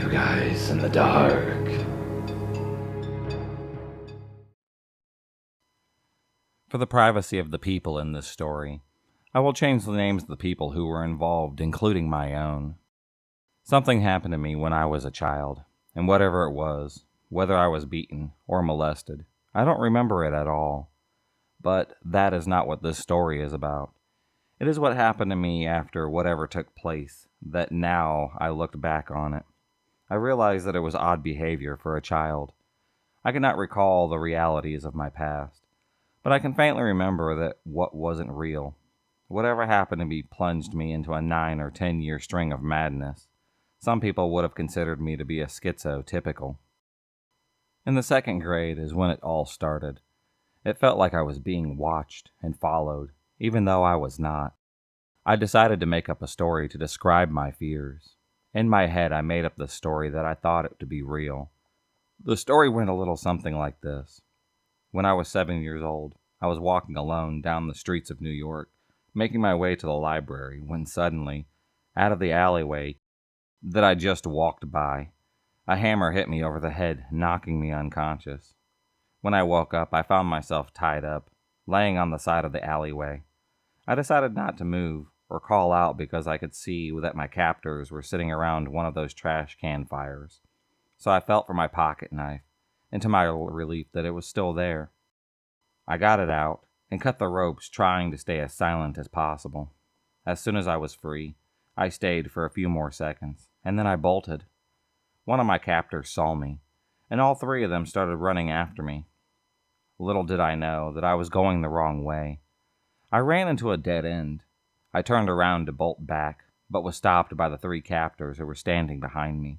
two guys in the dark. For the privacy of the people in this story, I will change the names of the people who were involved, including my own. Something happened to me when I was a child, and whatever it was, whether I was beaten or molested, I don't remember it at all. But that is not what this story is about. It is what happened to me after whatever took place, that now I looked back on it. I realized that it was odd behavior for a child. I cannot recall the realities of my past, but I can faintly remember that what wasn't real. Whatever happened to me plunged me into a 9 or 10 year string of madness. Some people would have considered me to be a schizotypical. In the 2nd grade is when it all started. It felt like I was being watched and followed, even though I was not. I decided to make up a story to describe my fears. In my head, I made up the story that I thought it to be real. The story went a little something like this. When I was 7 years old, I was walking alone down the streets of New York, making my way to the library, when suddenly, out of the alleyway that I just walked by, a hammer hit me over the head, knocking me unconscious. When I woke up, I found myself tied up, laying on the side of the alleyway. I decided not to move or call out because I could see that my captors were sitting around one of those trash can fires. So I felt for my pocket knife, and to my relief that it was still there. I got it out and cut the ropes, trying to stay as silent as possible. As soon as I was free, I stayed for a few more seconds, and then I bolted. One of my captors saw me, and all 3 of them started running after me. Little did I know that I was going the wrong way. I ran into a dead end. I turned around to bolt back, but was stopped by the 3 captors who were standing behind me.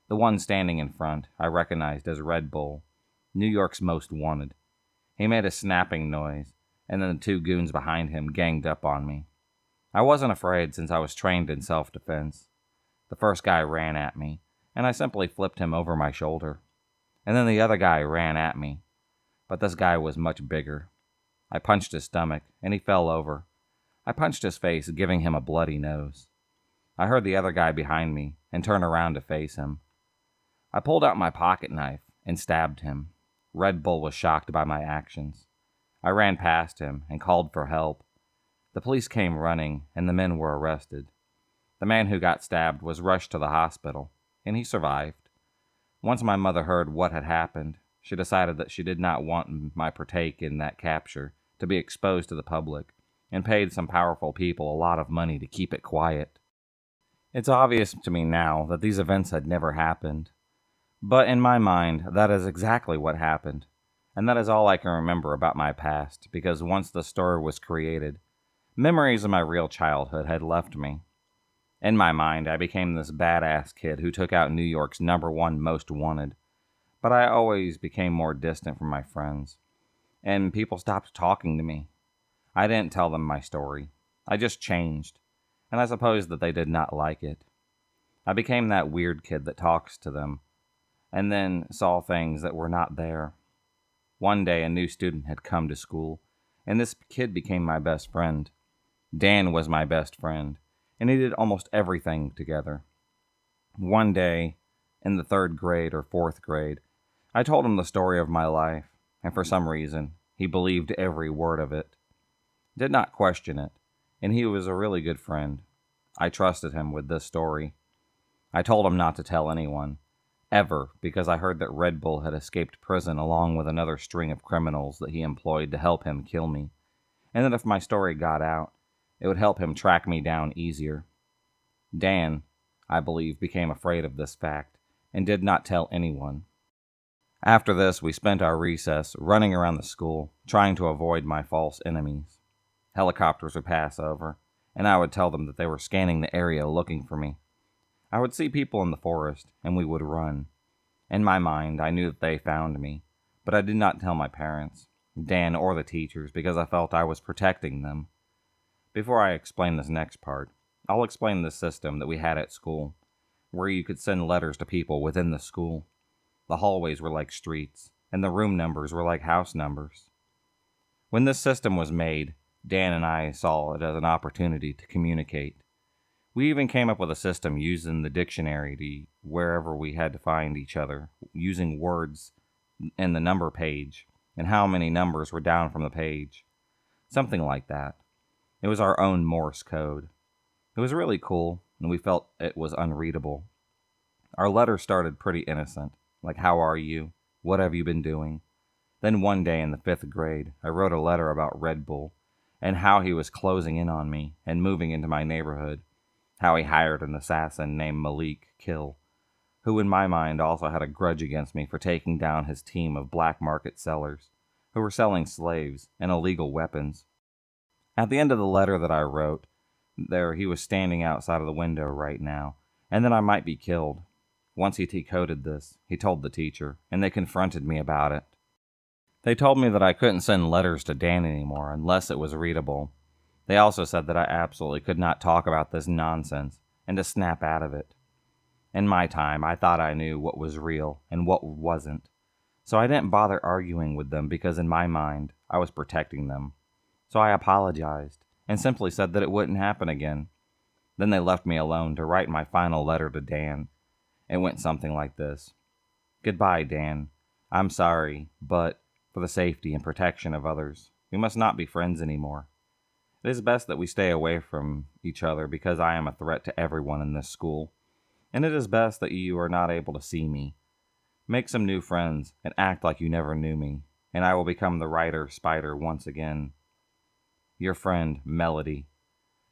The one standing in front I recognized as Red Bull, New York's most wanted. He made a snapping noise, and then the 2 goons behind him ganged up on me. I wasn't afraid since I was trained in self-defense. The first guy ran at me, and I simply flipped him over my shoulder. And then the other guy ran at me, but this guy was much bigger. I punched his stomach, and he fell over. I punched his face, giving him a bloody nose. I heard the other guy behind me and turned around to face him. I pulled out my pocket knife and stabbed him. Red Bull was shocked by my actions. I ran past him and called for help. The police came running, and the men were arrested. The man who got stabbed was rushed to the hospital, and he survived. Once my mother heard what had happened, she decided that she did not want my partake in that capture to be exposed to the public, and paid some powerful people a lot of money to keep it quiet. It's obvious to me now that these events had never happened. But in my mind, that is exactly what happened, and that is all I can remember about my past, because once the story was created, memories of my real childhood had left me. In my mind, I became this badass kid who took out New York's #1 most wanted, but I always became more distant from my friends, and people stopped talking to me. I didn't tell them my story. I just changed, and I suppose that they did not like it. I became that weird kid that talks to them, and then saw things that were not there. One day, a new student had come to school, and this kid became my best friend. Dan was my best friend, and he did almost everything together. One day, in the 3rd grade or 4th grade, I told him the story of my life, and for some reason, he believed every word of it. Did not question it, and he was a really good friend. I trusted him with this story. I told him not to tell anyone, ever, because I heard that Red Bull had escaped prison along with another string of criminals that he employed to help him kill me, and that if my story got out, it would help him track me down easier. Dan, I believe, became afraid of this fact, and did not tell anyone. After this, we spent our recess running around the school, trying to avoid my false enemies. Helicopters would pass over, and I would tell them that they were scanning the area looking for me. I would see people in the forest, and we would run. In my mind, I knew that they found me, but I did not tell my parents, Dan, or the teachers, because I felt I was protecting them. Before I explain this next part, I'll explain the system that we had at school, where you could send letters to people within the school. The hallways were like streets, and the room numbers were like house numbers. When this system was made, Dan and I saw it as an opportunity to communicate. We even came up with a system using the dictionary to wherever we had to find each other, using words in the number page and how many numbers were down from the page. Something like that. It was our own Morse code. It was really cool, and we felt it was unreadable. Our letter started pretty innocent, like "How are you? What have you been doing?" Then one day in the 5th grade, I wrote a letter about Red Bull and how he was closing in on me and moving into my neighborhood, how he hired an assassin named Malik Kill, who in my mind also had a grudge against me for taking down his team of black market sellers who were selling slaves and illegal weapons. At the end of the letter that I wrote, there he was standing outside of the window right now, and that I might be killed. Once he decoded this, he told the teacher, and they confronted me about it. They told me that I couldn't send letters to Dan anymore unless it was readable. They also said that I absolutely could not talk about this nonsense and to snap out of it. In my time, I thought I knew what was real and what wasn't, so I didn't bother arguing with them because in my mind, I was protecting them. So I apologized and simply said that it wouldn't happen again. Then they left me alone to write my final letter to Dan. It went something like this. "Goodbye, Dan. I'm sorry, but for the safety and protection of others, we must not be friends anymore. It is best that we stay away from each other because I am a threat to everyone in this school, and it is best that you are not able to see me. Make some new friends and act like you never knew me, and I will become the writer Spider once again. Your friend, Melody."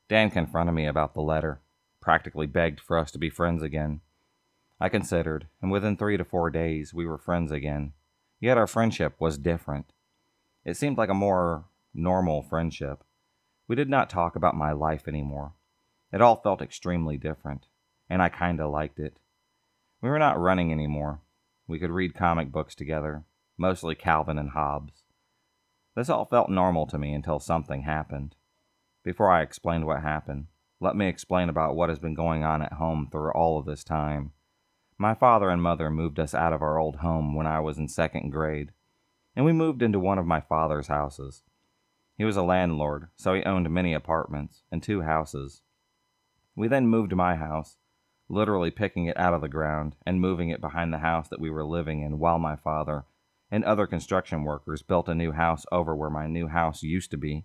Dan confronted me about the letter, practically begged for us to be friends again. I considered, and within 3 to 4 days we were friends again. Yet our friendship was different. It seemed like a more normal friendship. We did not talk about my life anymore. It all felt extremely different, and I kinda liked it. We were not running anymore. We could read comic books together, mostly Calvin and Hobbes. This all felt normal to me until something happened. Before I explain what happened, let me explain about what has been going on at home through all of this time. My father and mother moved us out of our old home when I was in 2nd grade, and we moved into one of my father's houses. He was a landlord, so he owned many apartments and 2 houses. We then moved to my house, literally picking it out of the ground and moving it behind the house that we were living in while my father and other construction workers built a new house over where my new house used to be.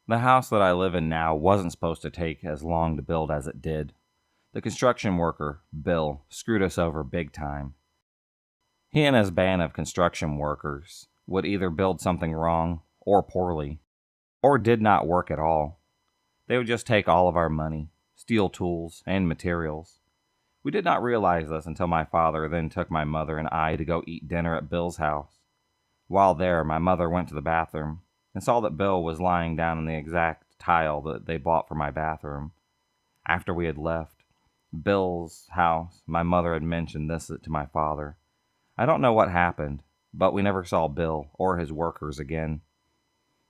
The house that I live in now wasn't supposed to take as long to build as it did. The construction worker, Bill, screwed us over big time. He and his band of construction workers would either build something wrong or poorly, or did not work at all. They would just take all of our money, steal tools and materials. We did not realize this until my father then took my mother and I to go eat dinner at Bill's house. While there, my mother went to the bathroom and saw that Bill was lying down on the exact tile that they bought for my bathroom. After we had left Bill's house, my mother had mentioned this to my father. I don't know what happened, but we never saw Bill or his workers again.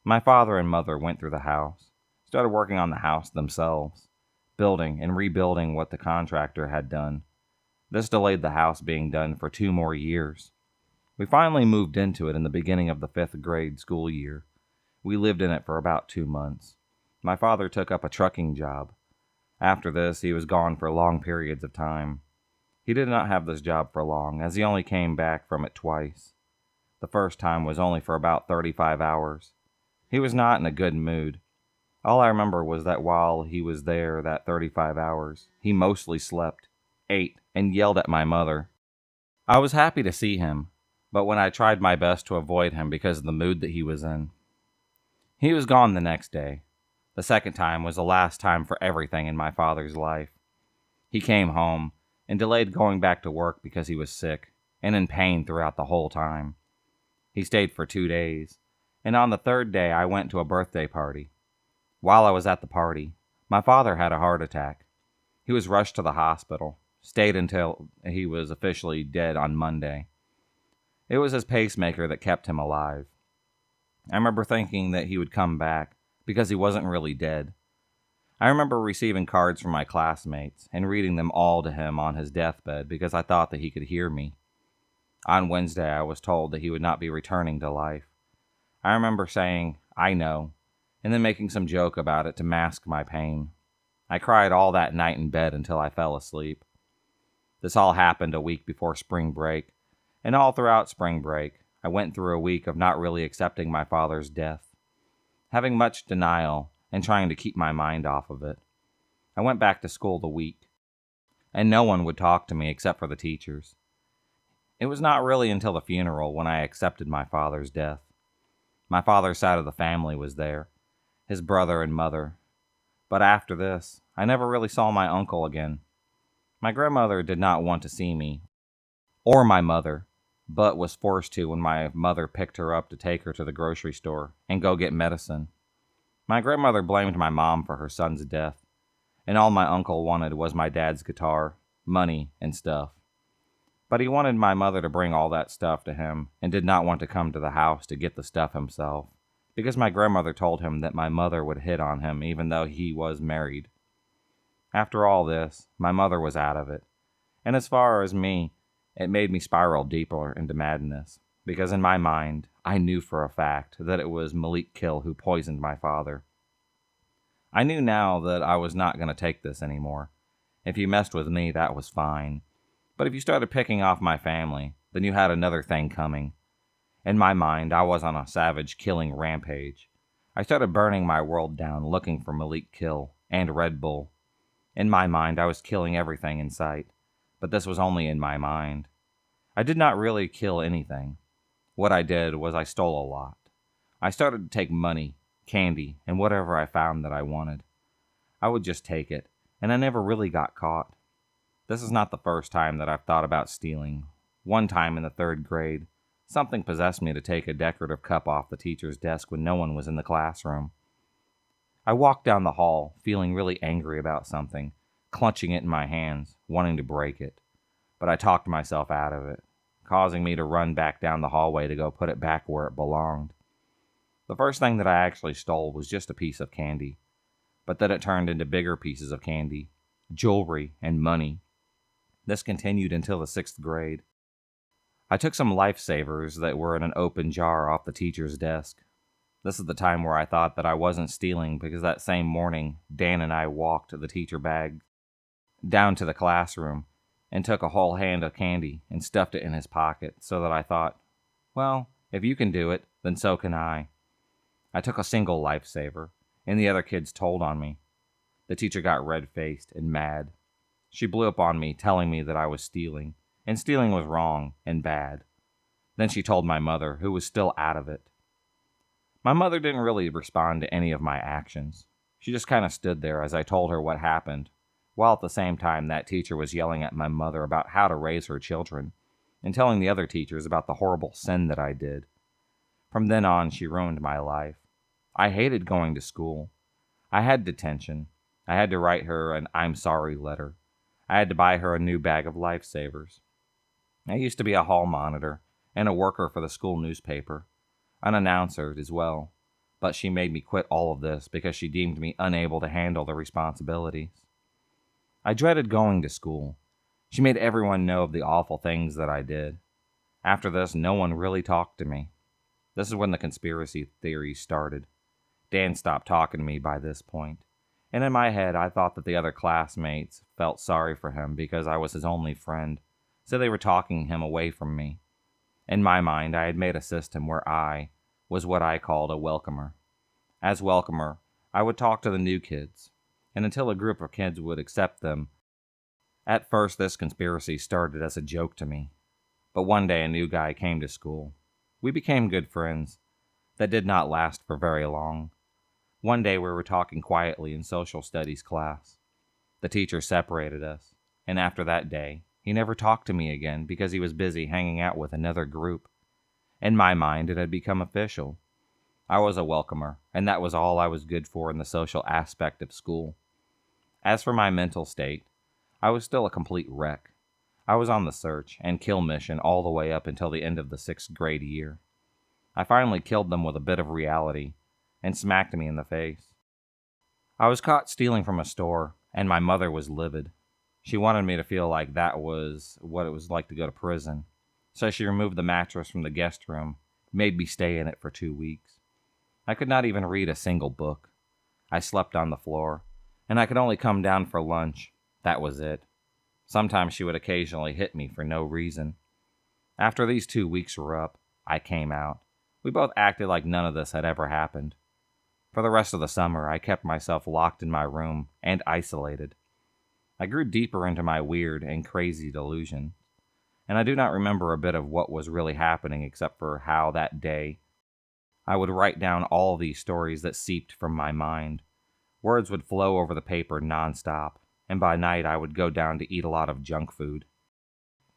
My father and mother went through the house, started working on the house themselves, building and rebuilding what the contractor had done. This delayed the house being done for 2 more years. We finally moved into it in the beginning of the 5th grade school year. We lived in it for about 2 months. My father took up a trucking job. After this, he was gone for long periods of time. He did not have this job for long, as he only came back from it twice. The first time was only for about 35 hours. He was not in a good mood. All I remember was that while he was there that 35 hours, he mostly slept, ate, and yelled at my mother. I was happy to see him, but when I tried my best to avoid him because of the mood that he was in. He was gone the next day. The second time was the last time for everything in my father's life. He came home and delayed going back to work because he was sick and in pain throughout the whole time. He stayed for 2 days, and on the 3rd day I went to a birthday party. While I was at the party, my father had a heart attack. He was rushed to the hospital, stayed until he was officially dead on Monday. It was his pacemaker that kept him alive. I remember thinking that he would come back because he wasn't really dead. I remember receiving cards from my classmates and reading them all to him on his deathbed because I thought that he could hear me. On Wednesday, I was told that he would not be returning to life. I remember saying, "I know," and then making some joke about it to mask my pain. I cried all that night in bed until I fell asleep. This all happened a week before spring break, and all throughout spring break, I went through a week of not really accepting my father's death, having much denial and trying to keep my mind off of it. I went back to school the week, and no one would talk to me except for the teachers. It was not really until the funeral when I accepted my father's death. My father's side of the family was there, his brother and mother. But after this, I never really saw my uncle again. My grandmother did not want to see me, or my mother, but was forced to when my mother picked her up to take her to the grocery store and go get medicine. My grandmother blamed my mom for her son's death, and all my uncle wanted was my dad's guitar, money, and stuff. But he wanted my mother to bring all that stuff to him and did not want to come to the house to get the stuff himself, because my grandmother told him that my mother would hit on him even though he was married. After all this, my mother was out of it, and as far as me, it made me spiral deeper into madness, because in my mind, I knew for a fact that it was Malik Kill who poisoned my father. I knew now that I was not going to take this anymore. If you messed with me, that was fine. But if you started picking off my family, then you had another thing coming. In my mind, I was on a savage killing rampage. I started burning my world down looking for Malik Kill and Red Bull. In my mind, I was killing everything in sight, but this was only in my mind. I did not really kill anything. What I did was I stole a lot. I started to take money, candy, and whatever I found that I wanted. I would just take it, and I never really got caught. This is not the first time that I've thought about stealing. One time in the 3rd grade, something possessed me to take a decorative cup off the teacher's desk when no one was in the classroom. I walked down the hall, feeling really angry about something, clutching it in my hands, wanting to break it. But I talked myself out of it, causing me to run back down the hallway to go put it back where it belonged. The first thing that I actually stole was just a piece of candy, but then it turned into bigger pieces of candy, jewelry, and money. This continued until the 6th grade. I took some lifesavers that were in an open jar off the teacher's desk. This is the time where I thought that I wasn't stealing because that same morning, Dan and I walked the teacher bag down to the classroom and took a whole hand of candy and stuffed it in his pocket so that I thought, well, if you can do it, then so can I. I took a single lifesaver, and the other kids told on me. The teacher got red-faced and mad. She blew up on me, telling me that I was stealing, and stealing was wrong and bad. Then she told my mother, who was still out of it. My mother didn't really respond to any of my actions. She just kind of stood there as I told her what happened, while at the same time that teacher was yelling at my mother about how to raise her children, and telling the other teachers about the horrible sin that I did. From then on, she ruined my life. I hated going to school. I had detention. I had to write her an I'm sorry letter. I had to buy her a new bag of lifesavers. I used to be a hall monitor and a worker for the school newspaper, an announcer as well, but she made me quit all of this because she deemed me unable to handle the responsibilities. I dreaded going to school. She made everyone know of the awful things that I did. After this, no one really talked to me. This is when the conspiracy theories started. Dan stopped talking to me by this point, and in my head I thought that the other classmates felt sorry for him because I was his only friend, so they were talking him away from me. In my mind, I had made a system where I was what I called a welcomer. As welcomer, I would talk to the new kids, and until a group of kids would accept them. At first, this conspiracy started as a joke to me, but one day a new guy came to school. We became good friends. That did not last for very long. One day we were talking quietly in social studies class. The teacher separated us, and after that day, he never talked to me again because he was busy hanging out with another group. In my mind, it had become official. I was a welcomer, and that was all I was good for in the social aspect of school. As for my mental state, I was still a complete wreck. I was on the search and kill mission all the way up until the end of the 6th grade year. I finally killed them with a bit of reality and smacked me in the face. I was caught stealing from a store, and my mother was livid. She wanted me to feel like that was what it was like to go to prison, so she removed the mattress from the guest room, made me stay in it for 2 weeks. I could not even read a single book. I slept on the floor, and I could only come down for lunch. That was it. Sometimes she would occasionally hit me for no reason. After these 2 weeks were up, I came out. We both acted like none of this had ever happened. For the rest of the summer, I kept myself locked in my room and isolated. I grew deeper into my weird and crazy delusion, and I do not remember a bit of what was really happening except for how that day I would write down all these stories that seeped from my mind. Words would flow over the paper nonstop, and by night I would go down to eat a lot of junk food.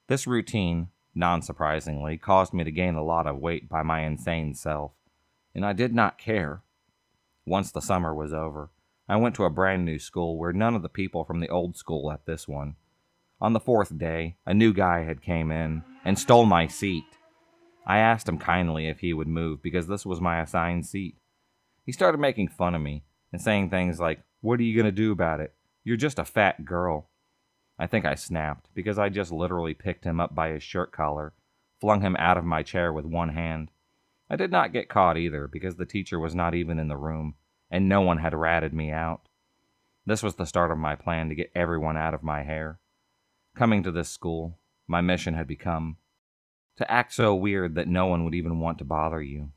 This routine, non-surprisingly, caused me to gain a lot of weight by my insane self, and I did not care. Once the summer was over, I went to a brand new school where none of the people from the old school at this one. On the 4th day, a new guy had came in and stole my seat. I asked him kindly if he would move because this was my assigned seat. He started making fun of me and saying things like, "What are you going to do about it? You're just a fat girl." I think I snapped because I just literally picked him up by his shirt collar, flung him out of my chair with one hand. I did not get caught either because the teacher was not even in the room, and no one had ratted me out. This was the start of my plan to get everyone out of my hair. Coming to this school, my mission had become to act so weird that no one would even want to bother you,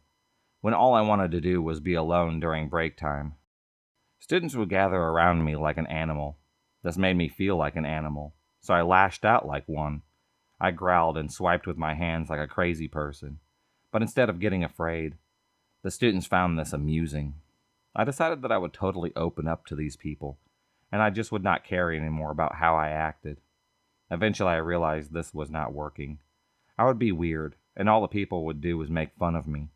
when all I wanted to do was be alone during break time. Students would gather around me like an animal. This made me feel like an animal, so I lashed out like one. I growled and swiped with my hands like a crazy person. But instead of getting afraid, the students found this amusing. I decided that I would totally open up to these people, and I just would not care anymore about how I acted. Eventually I realized this was not working. I would be weird, and all the people would do was make fun of me.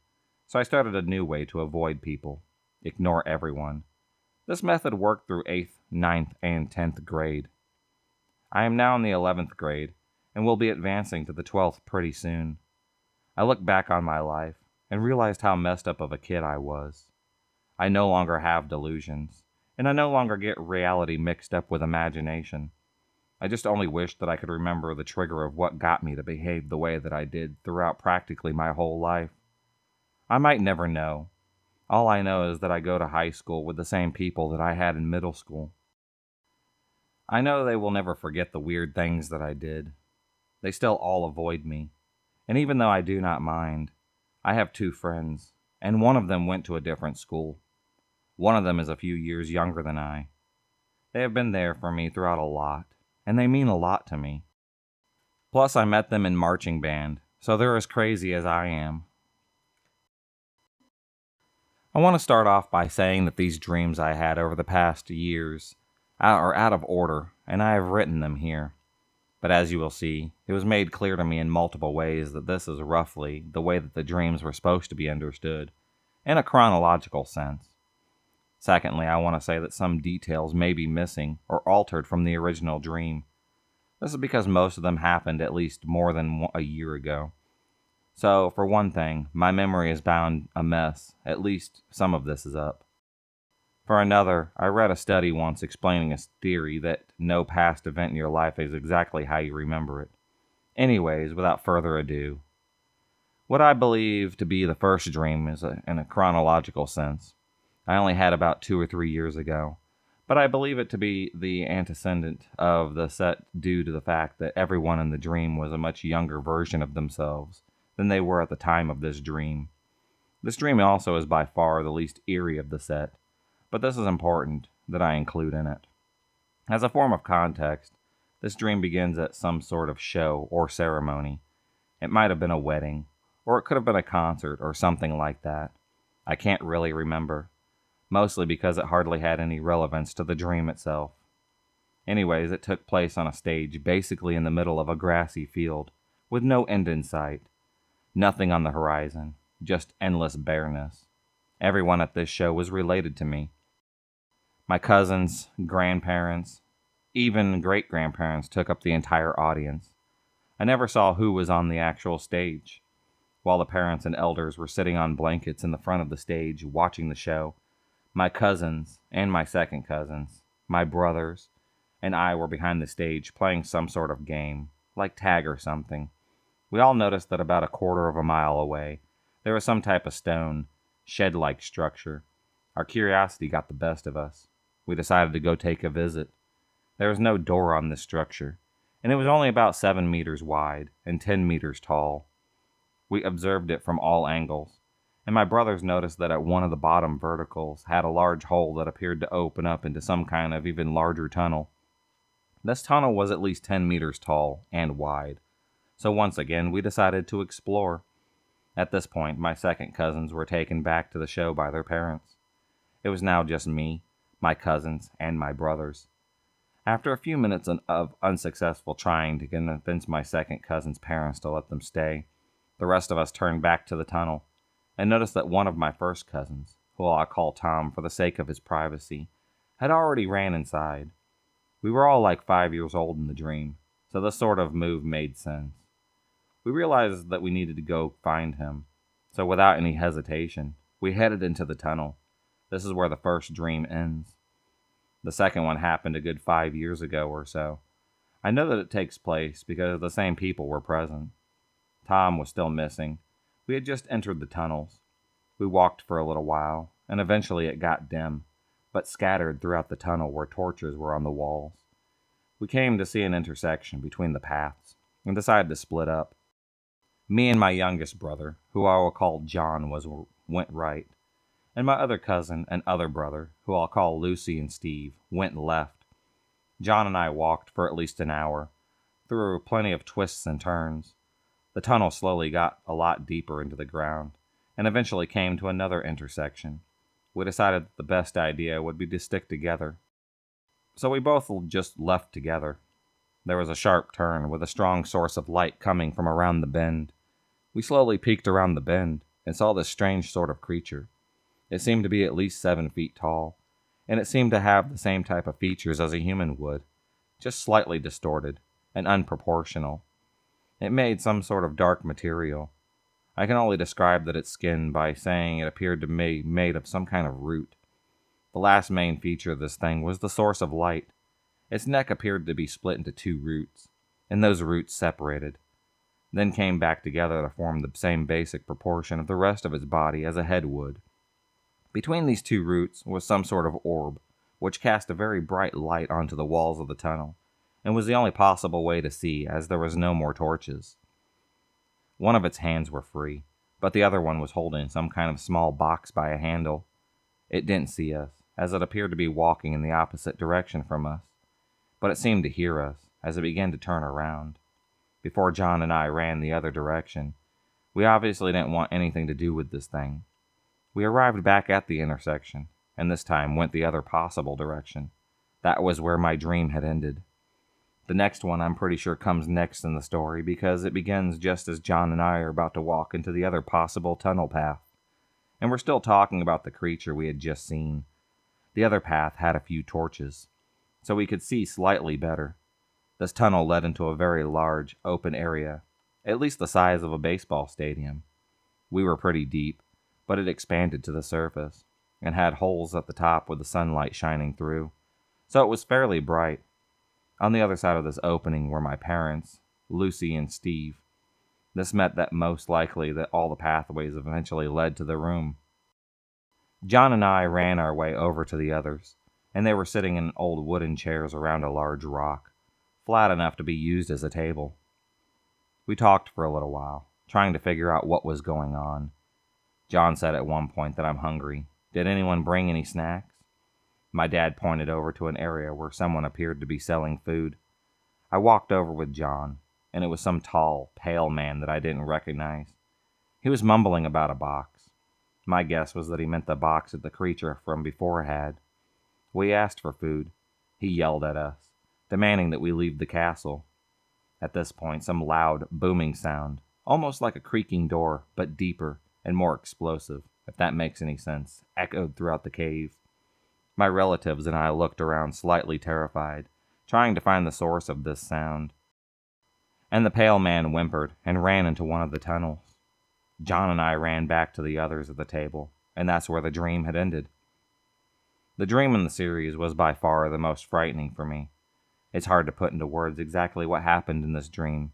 So I started a new way to avoid people. Ignore everyone. This method worked through 8th, 9th, and 10th grade. I am now in the 11th grade, and will be advancing to the 12th pretty soon. I look back on my life and realized how messed up of a kid I was. I no longer have delusions, and I no longer get reality mixed up with imagination. I just only wish that I could remember the trigger of what got me to behave the way that I did throughout practically my whole life. I might never know. All I know is that I go to high school with the same people that I had in middle school. I know they will never forget the weird things that I did. They still all avoid me. And even though I do not mind, I have 2 friends, and one of them went to a different school. One of them is a few years younger than I. They have been there for me throughout a lot, and they mean a lot to me. Plus, I met them in marching band, so they're as crazy as I am. I want to start off by saying that these dreams I had over the past years are out of order, and I have written them here. But as you will see, it was made clear to me in multiple ways that this is roughly the way that the dreams were supposed to be understood, in a chronological sense. Secondly, I want to say that some details may be missing or altered from the original dream. This is because most of them happened at least more than a year ago. So, for one thing, my memory is bound a mess. At least some of this is up. For another, I read a study once explaining a theory that no past event in your life is exactly how you remember it. Anyways, without further ado, what I believe to be the first dream is in a chronological sense. I only had about 2 or 3 years ago, but I believe it to be the antecedent of the set due to the fact that everyone in the dream was a much younger version of themselves than they were at the time of this dream. This dream also is by far the least eerie of the set, but this is important that I include in it. As a form of context, this dream begins at some sort of show or ceremony. It might have been a wedding, or it could have been a concert or something like that. I can't really remember, mostly because it hardly had any relevance to the dream itself. Anyways, it took place on a stage basically in the middle of a grassy field, with no end in sight. Nothing on the horizon, just endless bareness. Everyone at this show was related to me. My cousins, grandparents, even great-grandparents took up the entire audience. I never saw who was on the actual stage. While the parents and elders were sitting on blankets in the front of the stage watching the show, my cousins and my second cousins, my brothers, and I were behind the stage playing some sort of game, like tag or something. We all noticed that about a quarter of a mile away, there was some type of stone, shed-like structure. Our curiosity got the best of us. We decided to go take a visit. There was no door on this structure, and it was only about 7 meters wide and 10 meters tall. We observed it from all angles, and my brothers noticed that at one of the bottom verticals had a large hole that appeared to open up into some kind of even larger tunnel. This tunnel was at least 10 meters tall and wide, so once again we decided to explore. At this point, my second cousins were taken back to the show by their parents. It was now just me, my cousins, and my brothers. After a few minutes of unsuccessful trying to convince my second cousin's parents to let them stay, the rest of us turned back to the tunnel and noticed that one of my first cousins, who I'll call Tom for the sake of his privacy, had already ran inside. We were all like 5 years old in the dream, so this sort of move made sense. We realized that we needed to go find him, so without any hesitation, we headed into the tunnel. This is where the first dream ends. The second one happened a good 5 years ago or so. I know that it takes place because the same people were present. Tom was still missing. We had just entered the tunnels. We walked for a little while, and eventually it got dim, but scattered throughout the tunnel were torches were on the walls. We came to see an intersection between the paths, and decided to split up. Me and my youngest brother, who I will call John, went right, and my other cousin and other brother, who I'll call Lucy and Steve, went left. John and I walked for at least an hour, through plenty of twists and turns. The tunnel slowly got a lot deeper into the ground, and eventually came to another intersection. We decided that the best idea would be to stick together, so we both just left together. There was a sharp turn with a strong source of light coming from around the bend. We slowly peeked around the bend and saw this strange sort of creature. It seemed to be at least 7 feet tall, and it seemed to have the same type of features as a human would, just slightly distorted and unproportional. It made some sort of dark material. I can only describe that its skin by saying it appeared to be made of some kind of root. The last main feature of this thing was the source of light. Its neck appeared to be split into 2 roots, and those roots separated, then came back together to form the same basic proportion of the rest of its body as a head would. Between these 2 roots was some sort of orb, which cast a very bright light onto the walls of the tunnel, and was the only possible way to see as there was no more torches. One of its hands were free, but the other one was holding some kind of small box by a handle. It didn't see us, as it appeared to be walking in the opposite direction from us, but it seemed to hear us as it began to turn around. Before John and I ran the other direction, we obviously didn't want anything to do with this thing. We arrived back at the intersection, and this time went the other possible direction. That was where my dream had ended. The next one I'm pretty sure comes next in the story because it begins just as John and I are about to walk into the other possible tunnel path. And we're still talking about the creature we had just seen. The other path had a few torches, so we could see slightly better. This tunnel led into a very large, open area, at least the size of a baseball stadium. We were pretty deep, but it expanded to the surface, and had holes at the top with the sunlight shining through, so it was fairly bright. On the other side of this opening were my parents, Lucy and Steve. This meant that most likely that all the pathways eventually led to the room. John and I ran our way over to the others, and they were sitting in old wooden chairs around a large rock, flat enough to be used as a table. We talked for a little while, trying to figure out what was going on. John said at one point that I'm hungry. Did anyone bring any snacks? My dad pointed over to an area where someone appeared to be selling food. I walked over with John, and it was some tall, pale man that I didn't recognize. He was mumbling about a box. My guess was that he meant the box that the creature from before had. We asked for food. He yelled at us, demanding that we leave the castle. At this point, some loud, booming sound, almost like a creaking door, but deeper and more explosive, if that makes any sense, echoed throughout the cave. My relatives and I looked around slightly terrified, trying to find the source of this sound. And the pale man whimpered and ran into one of the tunnels. John and I ran back to the others at the table, and that's where the dream had ended. The dream in the series was by far the most frightening for me. It's hard to put into words exactly what happened in this dream,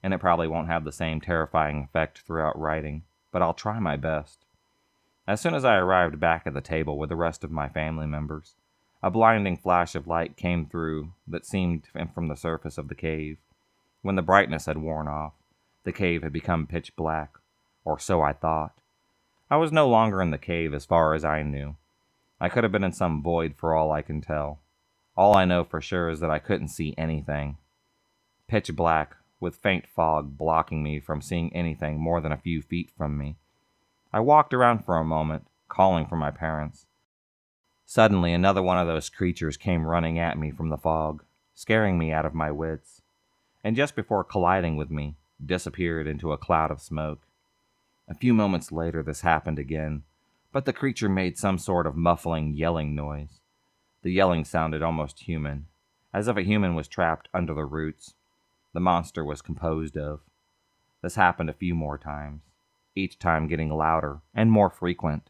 and it probably won't have the same terrifying effect throughout writing, but I'll try my best. As soon as I arrived back at the table with the rest of my family members, A blinding flash of light came through that seemed from the surface of the cave. When the brightness had worn off, the cave had become pitch black, or so I thought. I was no longer in the cave as far as I knew. I could have been in some void for all I can tell. All I know for sure is that I couldn't see anything. Pitch black, with faint fog blocking me from seeing anything more than a few feet from me. I walked around for a moment, calling for my parents. Suddenly, another one of those creatures came running at me from the fog, scaring me out of my wits, and just before colliding with me, disappeared into a cloud of smoke. A few moments later, this happened again, but the creature made some sort of muffling, yelling noise. The yelling sounded almost human, as if a human was trapped under the roots the monster was composed of. This happened a few more times, each time getting louder and more frequent.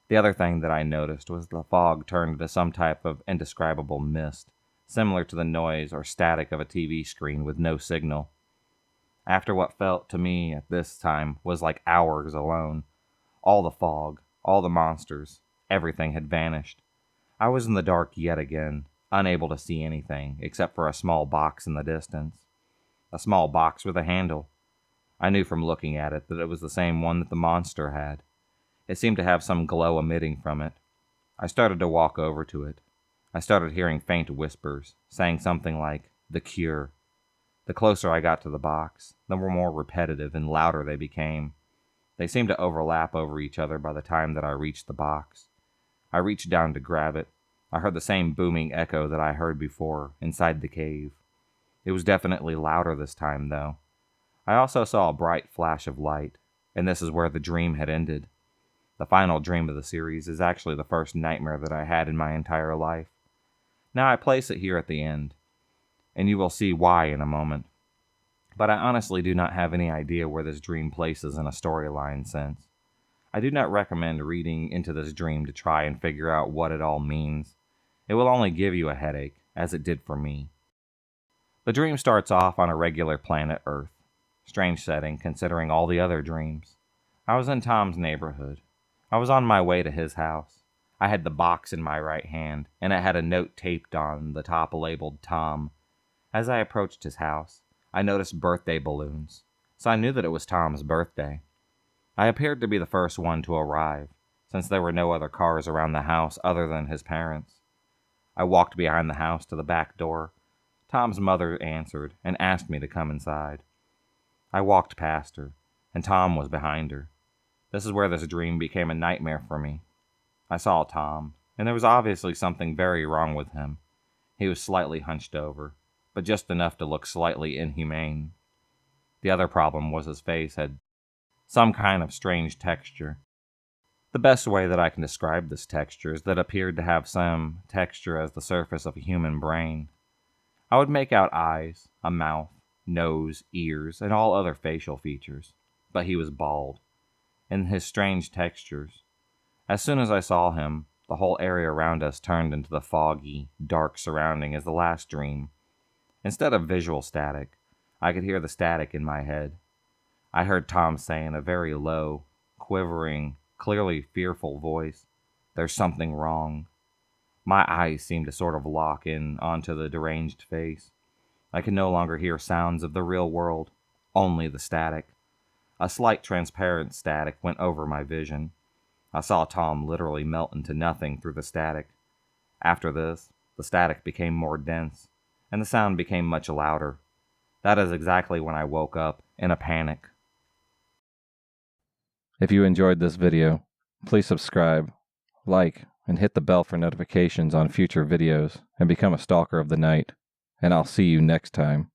The other thing that I noticed was the fog turned into some type of indescribable mist, similar to the noise or static of a TV screen with no signal. After what felt to me at this time was like hours alone, all the fog, all the monsters, everything had vanished. I was in the dark yet again, unable to see anything except for a small box in the distance. A small box with a handle. I knew from looking at it that it was the same one that the monster had. It seemed to have some glow emitting from it. I started to walk over to it. I started hearing faint whispers, saying something like, "The cure." The closer I got to the box, the more repetitive and louder they became. They seemed to overlap over each other by the time that I reached the box. I reached down to grab it. I heard the same booming echo that I heard before, inside the cave. It was definitely louder this time, though. I also saw a bright flash of light, and this is where the dream had ended. The final dream of the series is actually the first nightmare that I had in my entire life. Now I place it here at the end, and you will see why in a moment. But I honestly do not have any idea where this dream places in a storyline sense. I do not recommend reading into this dream to try and figure out what it all means. It will only give you a headache, as it did for me. The dream starts off on a regular planet Earth. Strange setting, considering all the other dreams. I was in Tom's neighborhood. I was on my way to his house. I had the box in my right hand, and it had a note taped on the top labeled Tom. As I approached his house, I noticed birthday balloons, so I knew that it was Tom's birthday. I appeared to be the first one to arrive, since there were no other cars around the house other than his parents. I walked behind the house to the back door. Tom's mother answered and asked me to come inside. I walked past her, and Tom was behind her. This is where this dream became a nightmare for me. I saw Tom, and there was obviously something very wrong with him. He was slightly hunched over, but just enough to look slightly inhumane. The other problem was his face had some kind of strange texture. The best way that I can describe this texture is that it appeared to have some texture as the surface of a human brain. I would make out eyes, a mouth, nose, ears, and all other facial features, but he was bald, and his strange textures. As soon as I saw him, the whole area around us turned into the foggy, dark surrounding as the last dream. Instead of visual static, I could hear the static in my head. I heard Tom say in a very low, quivering, clearly fearful voice, "There's something wrong." My eyes seemed to sort of lock in onto the deranged face. I could no longer hear sounds of the real world, only the static. A slight transparent static went over my vision. I saw Tom literally melt into nothing through the static. After this, the static became more dense, and the sound became much louder. That is exactly when I woke up in a panic. If you enjoyed this video, please subscribe, like, and hit the bell for notifications on future videos, and become a stalker of the night. And I'll see you next time.